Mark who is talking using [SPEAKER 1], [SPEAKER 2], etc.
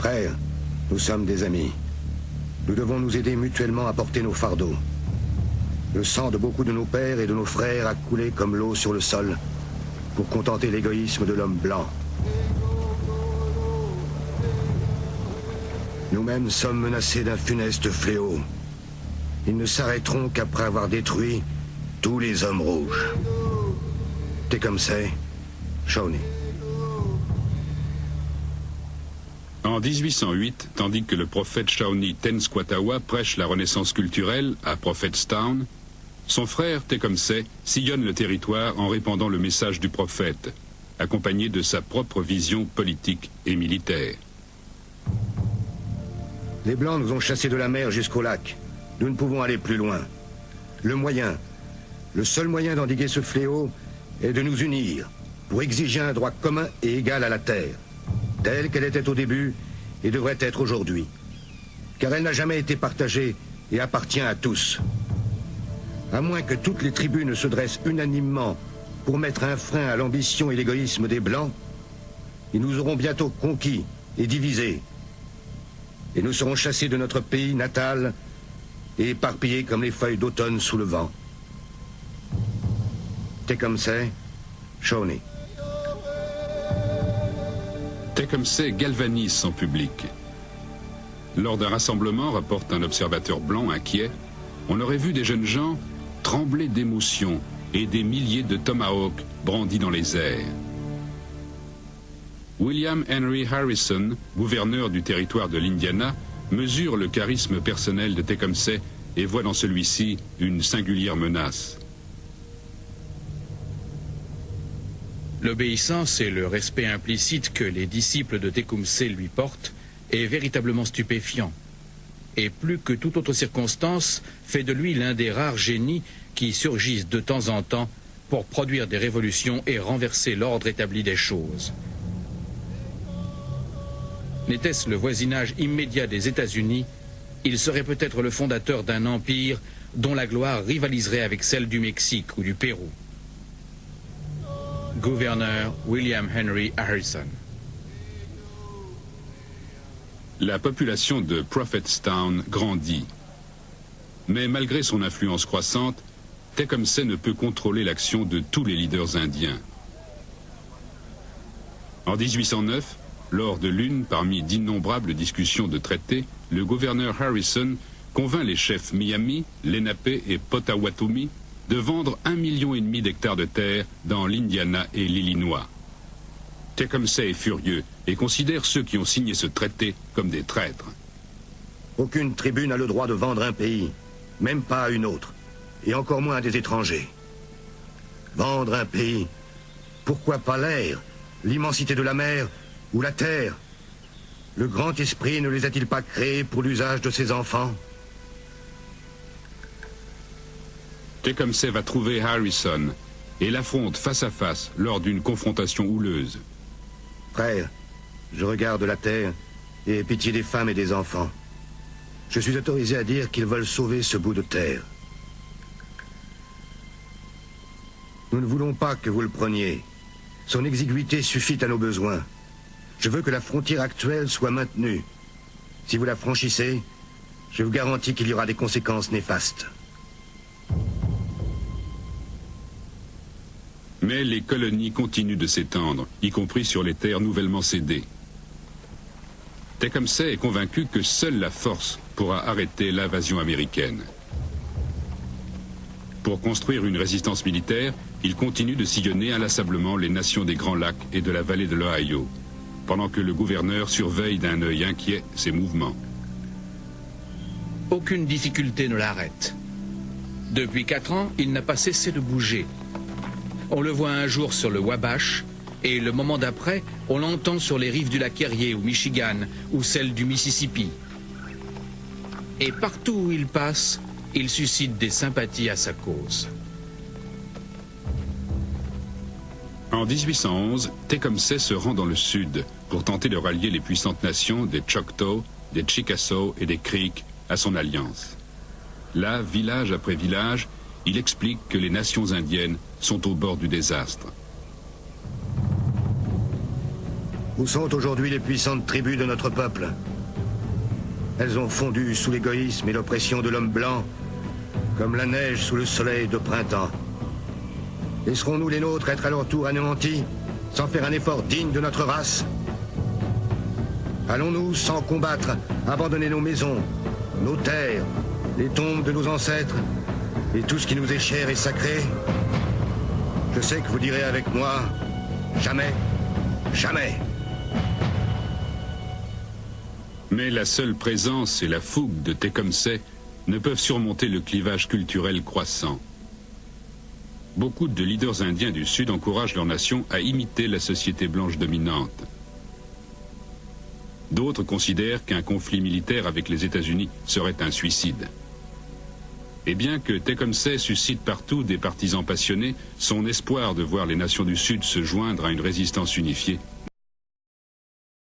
[SPEAKER 1] Frères, nous sommes des amis. Nous devons nous aider mutuellement à porter nos fardeaux. Le sang de beaucoup de nos pères et de nos frères a coulé comme l'eau sur le sol pour contenter l'égoïsme de l'homme blanc. Nous-mêmes sommes menacés d'un funeste fléau. Ils ne s'arrêteront qu'après avoir détruit tous les hommes rouges. Tecumseh, Shawnee.
[SPEAKER 2] En 1808, tandis que le prophète Shawnee Tenskwatawa prêche la renaissance culturelle à Prophetstown, son frère Tecumseh sillonne le territoire en répandant le message du prophète, accompagné de sa propre vision politique et militaire.
[SPEAKER 1] Les Blancs nous ont chassés de la mer jusqu'au lac. Nous ne pouvons aller plus loin. Le seul moyen d'endiguer ce fléau est de nous unir pour exiger un droit commun et égal à la terre, telle qu'elle était au début et devrait être aujourd'hui. Car elle n'a jamais été partagée et appartient à tous. À moins que toutes les tribus ne se dressent unanimement pour mettre un frein à l'ambition et l'égoïsme des Blancs, ils nous auront bientôt conquis et divisés. Et nous serons chassés de notre pays natal et éparpillés comme les feuilles d'automne sous le vent. Tecumseh, Shawnee.
[SPEAKER 2] Tecumseh galvanise son public. Lors d'un rassemblement, rapporte un observateur blanc inquiet, on aurait vu des jeunes gens trembler d'émotion et des milliers de tomahawks brandis dans les airs. William Henry Harrison, gouverneur du territoire de l'Indiana, mesure le charisme personnel de Tecumseh et voit dans celui-ci une singulière menace.
[SPEAKER 3] L'obéissance et le respect implicite que les disciples de Tecumseh lui portent est véritablement stupéfiant. Et plus que toute autre circonstance, fait de lui l'un des rares génies qui surgissent de temps en temps pour produire des révolutions et renverser l'ordre établi des choses. N'était-ce le voisinage immédiat des États-Unis, il serait peut-être le fondateur d'un empire dont la gloire rivaliserait avec celle du Mexique ou du Pérou. Gouverneur William Henry Harrison.
[SPEAKER 2] La population de Prophetstown grandit. Mais malgré son influence croissante, Tecumseh ne peut contrôler l'action de tous les leaders indiens. En 1809, lors de l'une parmi d'innombrables discussions de traités, le gouverneur Harrison convainc les chefs Miami, Lenape et Potawatomi de vendre 1,5 million d'hectares de terre dans l'Indiana et l'Illinois. Tecumseh est furieux et considère ceux qui ont signé ce traité comme des traîtres.
[SPEAKER 1] Aucune tribu n'a le droit de vendre un pays, même pas à une autre, et encore moins à des étrangers. Vendre un pays, pourquoi pas l'air, l'immensité de la mer ou la terre? Le grand esprit ne les a-t-il pas créés pour l'usage de ses enfants?
[SPEAKER 2] Tecumseh va trouver Harrison et l'affronte face à face lors d'une confrontation houleuse.
[SPEAKER 1] Frère, je regarde la terre et ai pitié des femmes et des enfants. Je suis autorisé à dire qu'ils veulent sauver ce bout de terre. Nous ne voulons pas que vous le preniez. Son exiguïté suffit à nos besoins. Je veux que la frontière actuelle soit maintenue. Si vous la franchissez, je vous garantis qu'il y aura des conséquences néfastes.
[SPEAKER 2] Mais les colonies continuent de s'étendre, y compris sur les terres nouvellement cédées. Tecumseh est convaincu que seule la force pourra arrêter l'invasion américaine. Pour construire une résistance militaire, il continue de sillonner inlassablement les nations des Grands Lacs et de la vallée de l'Ohio, pendant que le gouverneur surveille d'un œil inquiet ses mouvements.
[SPEAKER 3] Aucune difficulté ne l'arrête. Depuis 4 ans, il n'a pas cessé de bouger. On le voit un jour sur le Wabash, et le moment d'après, on l'entend sur les rives du lac Erie au Michigan ou celles du Mississippi. Et partout où il passe, il suscite des sympathies à sa cause.
[SPEAKER 2] En 1811, Tecumseh se rend dans le sud pour tenter de rallier les puissantes nations des Choctaw, des Chickasaw et des Creeks à son alliance. Là, village après village, il explique que les nations indiennes sont au bord du désastre.
[SPEAKER 1] Où sont aujourd'hui les puissantes tribus de notre peuple? Elles ont fondu sous l'égoïsme et l'oppression de l'homme blanc, comme la neige sous le soleil de printemps. Laisserons-nous les nôtres être à leur tour anéantis, sans faire un effort digne de notre race? Allons-nous, sans combattre, abandonner nos maisons, nos terres, les tombes de nos ancêtres, et tout ce qui nous est cher et sacré? Je sais que vous direz avec moi, jamais, jamais.
[SPEAKER 2] Mais la seule présence et la fougue de Tecumseh ne peuvent surmonter le clivage culturel croissant. Beaucoup de leaders indiens du Sud encouragent leur nation à imiter la société blanche dominante. D'autres considèrent qu'un conflit militaire avec les États-Unis serait un suicide. Et bien que Tecumseh suscite partout des partisans passionnés, son espoir de voir les nations du Sud se joindre à une résistance unifiée